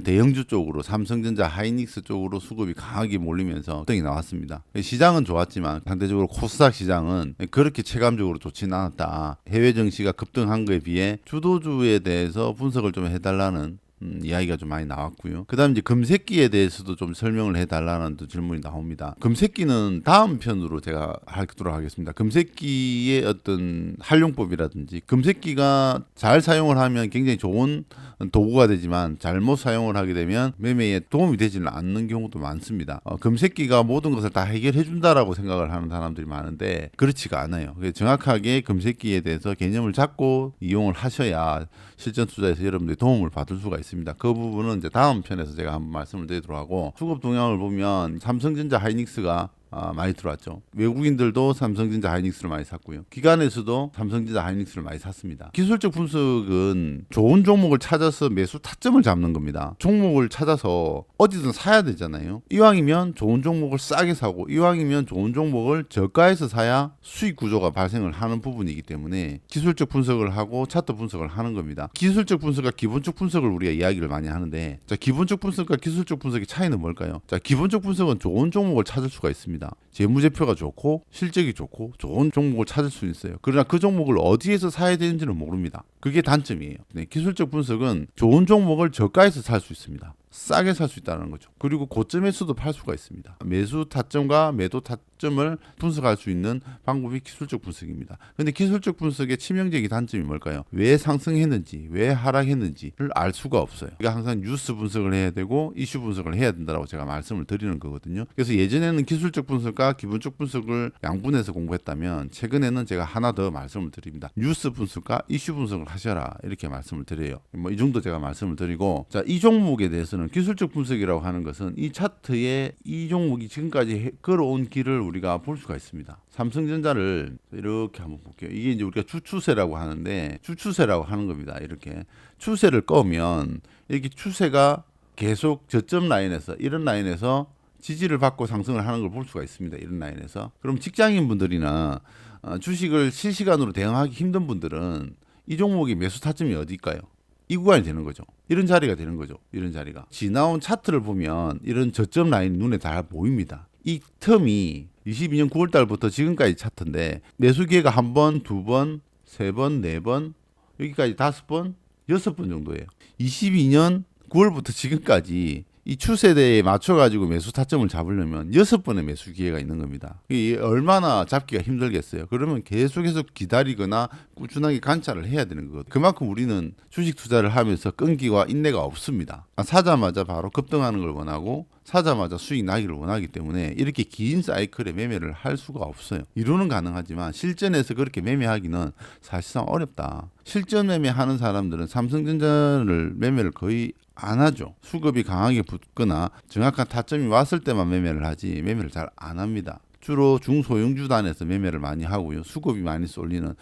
대형주 쪽으로 삼성전자, 하이닉스 쪽으로 수급이 강하게 몰리면서 급등이 나왔습니다. 시장은 좋았지만 상대적으로 코스닥 시장은 그렇게 체감적으로 좋지는 않았다. 해외 증시가 급등한 거에 비해 주도주에 대해서 분석을 좀 해달라는 이야기가 좀 많이 나왔고요. 그 다음 이제 금색기에 대해서도 좀 설명을 해달라는 또 질문이 나옵니다. 금색기는 다음 편으로 제가 하도록 하겠습니다. 금색기의 어떤 활용법이라든지 금색기가 잘 사용을 하면 굉장히 좋은 도구가 되지만 잘못 사용을 하게 되면 매매에 도움이 되지는 않는 경우도 많습니다. 금색기가 모든 것을 다 해결해 준다라고 생각을 하는 사람들이 많은데 그렇지가 않아요. 정확하게 금색기에 대해서 개념을 잡고 이용을 하셔야 실전 투자에서 여러분들이 도움을 받을 수가 있습니다. 그 부분은 이제 다음 편에서 제가 한번 말씀을 드리도록 하고, 수급 동향을 보면 삼성전자, 하이닉스가 많이 들어왔죠. 외국인들도 삼성전자, 하이닉스를 많이 샀고요. 기관에서도 삼성전자, 하이닉스를 많이 샀습니다. 기술적 분석은 좋은 종목을 찾아서 매수 타점을 잡는 겁니다. 종목을 찾아서 어디든 사야 되잖아요. 이왕이면 좋은 종목을 싸게 사고 이왕이면 좋은 종목을 저가에서 사야 수익 구조가 발생을 하는 부분이기 때문에 기술적 분석을 하고 차트 분석을 하는 겁니다. 기술적 분석과 기본적 분석을 우리가 이야기를 많이 하는데, 자, 기본적 분석과 기술적 분석의 차이는 뭘까요? 자, 기본적 분석은 좋은 종목을 찾을 수가 있습니다. 재무제표가 좋고 실적이 좋고 좋은 종목을 찾을 수 있어요. 그러나 그 종목을 어디에서 사야 되는지는 모릅니다. 그게 단점이에요. 네, 기술적 분석은 좋은 종목을 저가에서 살 수 있습니다. 싸게 살 수 있다는 거죠. 그리고 고점에서도 팔 수가 있습니다. 매수 타점과 매도 타점을 분석할 수 있는 방법이 기술적 분석입니다. 근데 기술적 분석의 치명적인 단점이 뭘까요? 왜 상승했는지, 왜 하락했는지를 알 수가 없어요. 그러니까 항상 뉴스 분석을 해야 되고 이슈 분석을 해야 된다고 제가 말씀을 드리는 거거든요. 그래서 예전에는 기술적 분석과 기본적 분석을 양분해서 공부했다면 최근에는 제가 하나 더 말씀을 드립니다. 뉴스 분석과 이슈 분석을 하셔라, 이렇게 말씀을 드려요. 이 정도 제가 말씀을 드리고, 자, 이 종목에 대해서는 기술적 분석이라고 하는 것은 이 차트에 이 종목이 지금까지 걸어온 길을 우리가 볼 수가 있습니다. 삼성전자를 이렇게 한번 볼게요. 이게 이제 우리가 주추세라고 하는데, 주추세라고 하는 겁니다. 이렇게 추세를 꺼면 이렇게 추세가 계속 저점 라인에서, 이런 라인에서 지지를 받고 상승을 하는 걸 볼 수가 있습니다. 이런 라인에서. 그럼 직장인 분들이나 주식을 실시간으로 대응하기 힘든 분들은 이 종목의 매수 타점이 어디일까요? 이 구간이 되는 거죠. 이런 자리가 되는 거죠. 이런 자리가. 지나온 차트를 보면 이런 저점 라인 눈에 다 보입니다. 이 텀이 22년 9월 달부터 지금까지 차트인데 매수 기회가 한 번, 두 번, 세 번, 네 번, 여기까지 5번, 6번 정도예요. 22년 9월부터 지금까지 이 추세대에 맞춰가지고 매수 타점을 잡으려면 6번의 매수 기회가 있는 겁니다. 이게 얼마나 잡기가 힘들겠어요. 그러면 계속해서 기다리거나 꾸준하게 관찰을 해야 되는 거거든요. 그만큼 우리는 주식 투자를 하면서 끈기와 인내가 없습니다. 사자마자 바로 급등하는 걸 원하고 사자마자 수익 나기를 원하기 때문에 이렇게 긴 사이클에 매매를 할 수가 없어요. 이론은 가능하지만 실전에서 그렇게 매매하기는 사실상 어렵다. 실전 매매하는 사람들은 삼성전자를 매매를 거의 안 하죠. 수급이 강하게 붙거나 정확한 타점이 왔을 때만 매매를 하지 매매를 잘 안 합니다. 주로 중소형주단에서 매매를 많이 하고요. 수급이 많이 쏠리는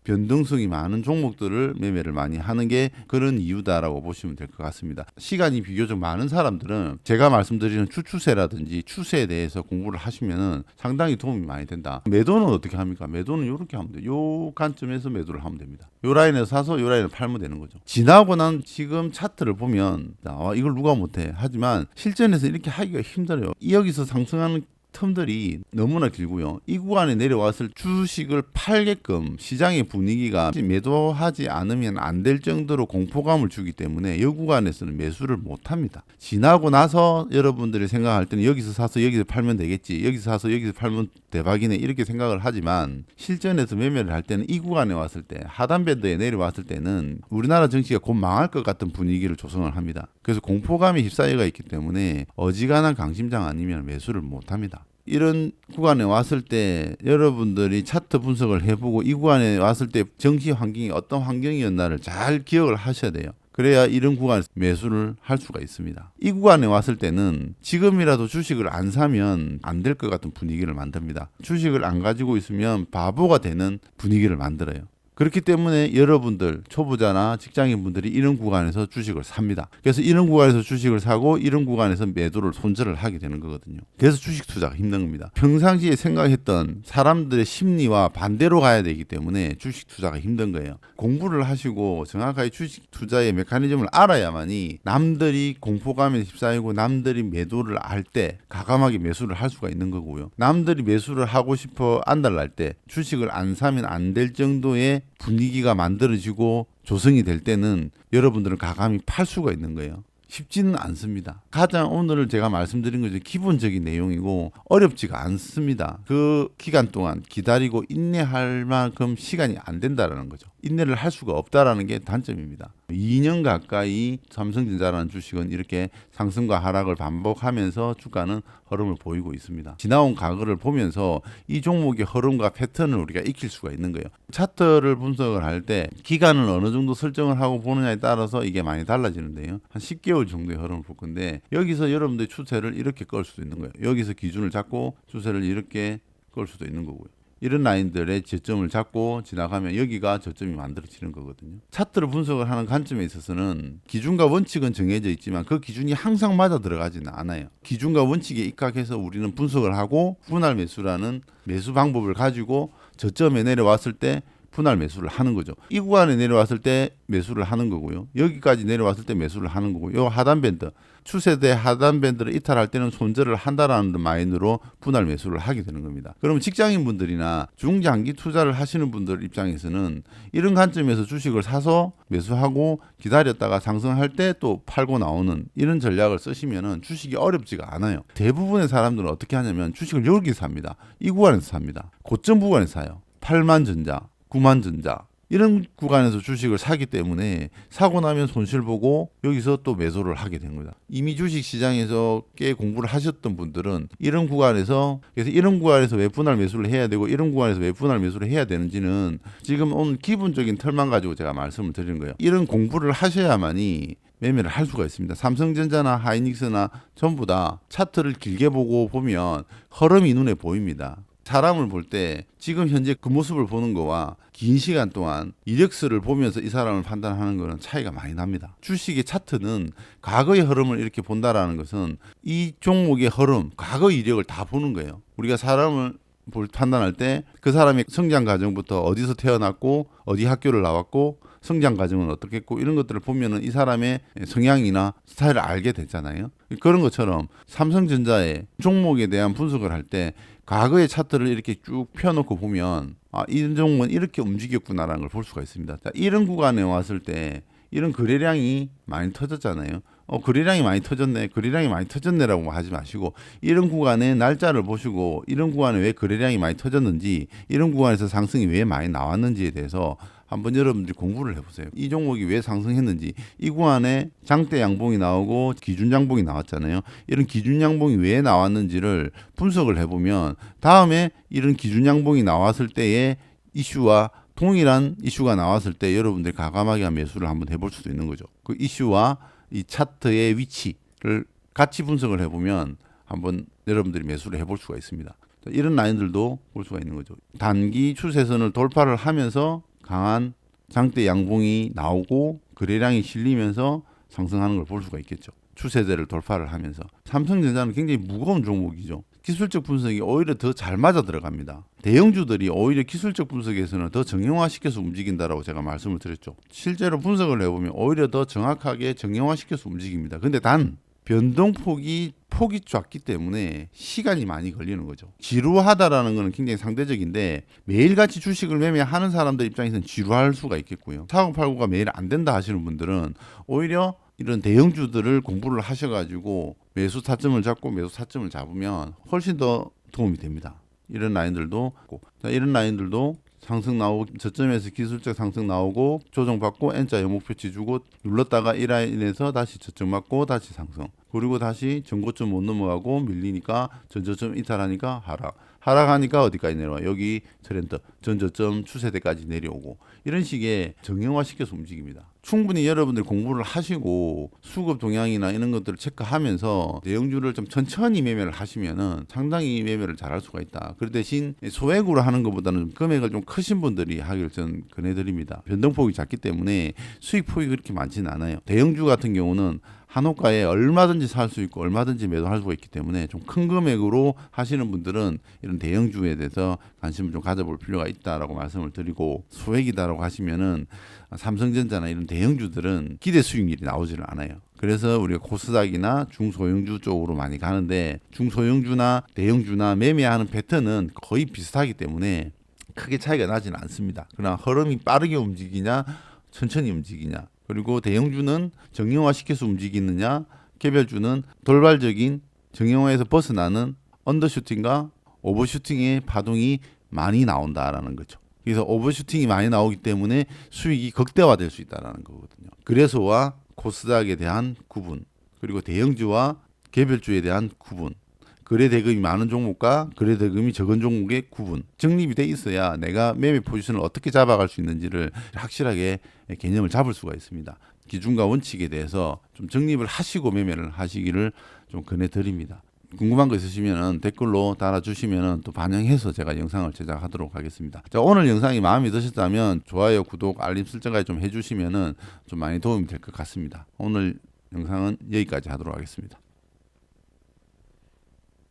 변동성이 많은 종목들을 매매를 많이 하는 게 그런 이유다라고 보시면 될 것 같습니다. 시간이 비교적 많은 사람들은 제가 말씀드리는 추세라든지 추세에 대해서 공부를 하시면은 상당히 도움이 많이 된다. 매도는 어떻게 합니까? 매도는 이렇게 하면 돼요. 요 관점에서 매도를 하면 됩니다. 요 라인에서 사서 요 라인을 팔면 되는 거죠. 지나고 난 지금 차트를 보면 이걸 누가 못해. 하지만 실전에서 이렇게 하기가 힘들어요. 여기서 상승하는 텀들이 너무나 길고요. 이 구간에 내려왔을 주식을 팔게끔 시장의 분위기가 매도하지 않으면 안 될 정도로 공포감을 주기 때문에 이 구간에서는 매수를 못합니다. 지나고 나서 여러분들이 생각할 때는 여기서 사서 여기서 팔면 되겠지, 여기서 사서 여기서 팔면 대박이네, 이렇게 생각을 하지만 실전에서 매매를 할 때는 이 구간에 왔을 때, 하단 밴드에 내려왔을 때는 우리나라 증시가 곧 망할 것 같은 분위기를 조성을 합니다. 그래서 공포감이 휩싸여가 있기 때문에 어지간한 강심장 아니면 매수를 못합니다. 이런 구간에 왔을 때 여러분들이 차트 분석을 해보고 이 구간에 왔을 때 정치 환경이 어떤 환경이었나를 잘 기억을 하셔야 돼요. 그래야 이런 구간에서 매수를 할 수가 있습니다. 이 구간에 왔을 때는 지금이라도 주식을 안 사면 안 될 것 같은 분위기를 만듭니다. 주식을 안 가지고 있으면 바보가 되는 분위기를 만들어요. 그렇기 때문에 여러분들 초보자나 직장인분들이 이런 구간에서 주식을 삽니다. 그래서 이런 구간에서 주식을 사고 이런 구간에서 매도를 손절을 하게 되는 거거든요. 그래서 주식 투자가 힘든 겁니다. 평상시에 생각했던 사람들의 심리와 반대로 가야 되기 때문에 주식 투자가 힘든 거예요. 공부를 하시고 정확하게 주식 투자의 메커니즘을 알아야만이 남들이 공포감에 휩싸이고 남들이 매도를 할 때 과감하게 매수를 할 수가 있는 거고요. 남들이 매수를 하고 싶어 안달날 때 주식을 안 사면 안 될 정도의 분위기가 만들어지고 조성이 될 때는 여러분들은 과감히 팔 수가 있는 거예요. 쉽지는 않습니다. 가장 오늘 제가 말씀드린 것이 기본적인 내용이고 어렵지가 않습니다. 그 기간 동안 기다리고 인내할 만큼 시간이 안 된다라는 거죠. 인내를 할 수가 없다라는 게 단점입니다. 2년 가까이 삼성전자라는 주식은 이렇게 상승과 하락을 반복하면서 주가는 흐름을 보이고 있습니다. 지나온 과거를 보면서 이 종목의 흐름과 패턴을 우리가 익힐 수가 있는 거예요. 차트를 분석을 할 때 기간을 어느 정도 설정을 하고 보느냐에 따라서 이게 많이 달라지는데요. 한 10개월 정도의 흐름을 볼 건데 여기서 여러분들의 추세를 이렇게 끌 수도 있는 거예요. 여기서 기준을 잡고 추세를 이렇게 끌 수도 있는 거고요. 이런 라인들의 저점을 잡고 지나가면 여기가 저점이 만들어지는 거거든요. 차트를 분석을 하는 관점에 있어서는 기준과 원칙은 정해져 있지만 그 기준이 항상 맞아 들어가지는 않아요. 기준과 원칙에 입각해서 우리는 분석을 하고 분할 매수라는 매수 방법을 가지고 저점에 내려왔을 때 분할 매수를 하는 거죠. 이 구간에 내려왔을 때 매수를 하는 거고요. 여기까지 내려왔을 때 매수를 하는 거고요. 요 하단 밴드, 추세대 하단 밴드를 이탈할 때는 손절을 한다라는 마인드로 분할 매수를 하게 되는 겁니다. 그러면 직장인분들이나 중장기 투자를 하시는 분들 입장에서는 이런 관점에서 주식을 사서 매수하고 기다렸다가 상승할 때 또 팔고 나오는 이런 전략을 쓰시면은 주식이 어렵지가 않아요. 대부분의 사람들은 어떻게 하냐면 주식을 여기 삽니다. 이 구간에서 삽니다. 고점 구간에서 사요. 8만 전자, 9만 전자 이런 구간에서 주식을 사기 때문에 사고 나면 손실 보고 여기서 또 매도를 하게 된 겁니다. 이미 주식 시장에서 꽤 공부를 하셨던 분들은 이런 구간에서 그래서 이런 구간에서 왜 분할 매수를 해야 되고 이런 구간에서 왜 분할 매수를 해야 되는지는 지금 오늘 기본적인 틀만 가지고 제가 말씀을 드리는 거예요. 이런 공부를 하셔야만이 매매를 할 수가 있습니다. 삼성전자나 하이닉스나 전부 다 차트를 길게 보고 보면 흐름이 눈에 보입니다. 사람을 볼 때 지금 현재 그 모습을 보는 거와 긴 시간 동안 이력서를 보면서 이 사람을 판단하는 거는 차이가 많이 납니다. 주식의 차트는 과거의 흐름을 이렇게 본다라는 것은 이 종목의 흐름, 과거 이력을 다 보는 거예요. 우리가 사람을 판단할 때 그 사람의 성장 과정부터 어디서 태어났고 어디 학교를 나왔고 성장 과정은 어떻겠고 이런 것들을 보면은 이 사람의 성향이나 스타일을 알게 됐잖아요. 그런 것처럼 삼성전자의 종목에 대한 분석을 할 때 과거의 차트를 이렇게 쭉 펴놓고 보면 이 종목은 이렇게 움직였구나라는 걸 볼 수가 있습니다. 자, 이런 구간에 왔을 때 이런 거래량이 많이 터졌잖아요. 거래량이 많이 터졌네, 거래량이 많이 터졌네라고 하지 마시고 이런 구간에 날짜를 보시고 이런 구간에 왜 거래량이 많이 터졌는지 이런 구간에서 상승이 왜 많이 나왔는지에 대해서 한번 여러분들이 공부를 해보세요. 이 종목이 왜 상승했는지 이 구간에 장대 양봉이 나오고 기준 양봉이 나왔잖아요. 이런 기준 양봉이 왜 나왔는지를 분석을 해보면 다음에 이런 기준 양봉이 나왔을 때의 이슈와 동일한 이슈가 나왔을 때 여러분들이 과감하게 매수를 한번 해볼 수도 있는 거죠. 그 이슈와 이 차트의 위치를 같이 분석을 해보면 한번 여러분들이 매수를 해볼 수가 있습니다. 이런 라인들도 볼 수가 있는 거죠. 단기 추세선을 돌파를 하면서 강한 장대 양봉이 나오고 거래량이 실리면서 상승하는 걸 볼 수가 있겠죠. 추세대를 돌파를 하면서. 삼성전자는 굉장히 무거운 종목이죠. 기술적 분석이 오히려 더 잘 맞아 들어갑니다. 대형주들이 오히려 기술적 분석에서는 더 정형화시켜서 움직인다라고 제가 말씀을 드렸죠. 실제로 분석을 해보면 오히려 더 정확하게 정형화시켜서 움직입니다. 근데 단 변동폭이 작기 때문에 시간이 많이 걸리는 거죠. 지루하다라는 것은 굉장히 상대적인데 매일같이 주식을 매매하는 사람들 입장에서는 지루할 수가 있겠고요. 사고 팔고가 매일 안 된다 하시는 분들은 오히려 이런 대형주들을 공부를 하셔가지고 매수 타점을 잡고 매수 타점을 잡으면 훨씬 더 도움이 됩니다. 이런 라인들도 이런 라인들도 상승 나오고 저점에서 기술적 상승 나오고 조정받고 N자 영목표치 주고 눌렀다가 이 라인에서 다시 저점 맞고 다시 상승. 그리고 다시 전고점 못 넘어가고 밀리니까 전저점 이탈하니까 하락하니까 어디까지 내려와? 여기 트렌드 전저점 추세대까지 내려오고 이런 식의 정형화시켜서 움직입니다. 충분히 여러분들이 공부를 하시고 수급 동향이나 이런 것들을 체크하면서 내용주를 좀 천천히 매매를 하시면은 상당히 매매를 잘할 수가 있다. 그 대신 소액으로 하는 것보다는 금액을 좀 크신 분들이 하기를 저는 권해드립니다. 변동폭이 작기 때문에 수익폭이 그렇게 많지는 않아요. 대형주 같은 경우는 한호가에 얼마든지 살 수 있고 얼마든지 매도할 수가 있기 때문에 좀 큰 금액으로 하시는 분들은 이런 대형주에 대해서 관심을 좀 가져볼 필요가 있다라고 말씀을 드리고, 소액이다라고 하시면은 삼성전자나 이런 대형주들은 기대 수익률이 나오지를 않아요. 그래서 우리가 코스닥이나 중소형주 쪽으로 많이 가는데, 중소형주나 대형주나 매매하는 패턴은 거의 비슷하기 때문에 크게 차이가 나지는 않습니다. 그러나 흐름이 빠르게 움직이냐 천천히 움직이냐, 그리고 대형주는 정형화시켜서 움직이느냐, 개별주는 돌발적인 정형화에서 벗어나는 언더슈팅과 오버슈팅의 파동이 많이 나온다라는 거죠. 그래서 오버슈팅이 많이 나오기 때문에 수익이 극대화될 수 있다는 거거든요. 거래소와 코스닥에 대한 구분, 그리고 대형주와 개별주에 대한 구분, 거래 대금이 많은 종목과 거래 대금이 적은 종목의 구분, 정립이 돼 있어야 내가 매매 포지션을 어떻게 잡아갈 수 있는지를 확실하게 개념을 잡을 수가 있습니다. 기준과 원칙에 대해서 좀 정립을 하시고 매매를 하시기를 좀 권해드립니다. 궁금한 거 있으시면 댓글로 달아주시면 또 반영해서 제가 영상을 제작하도록 하겠습니다. 자, 오늘 영상이 마음에 드셨다면 좋아요, 구독, 알림 설정까지 좀 해주시면 좀 많이 도움이 될 것 같습니다. 오늘 영상은 여기까지 하도록 하겠습니다.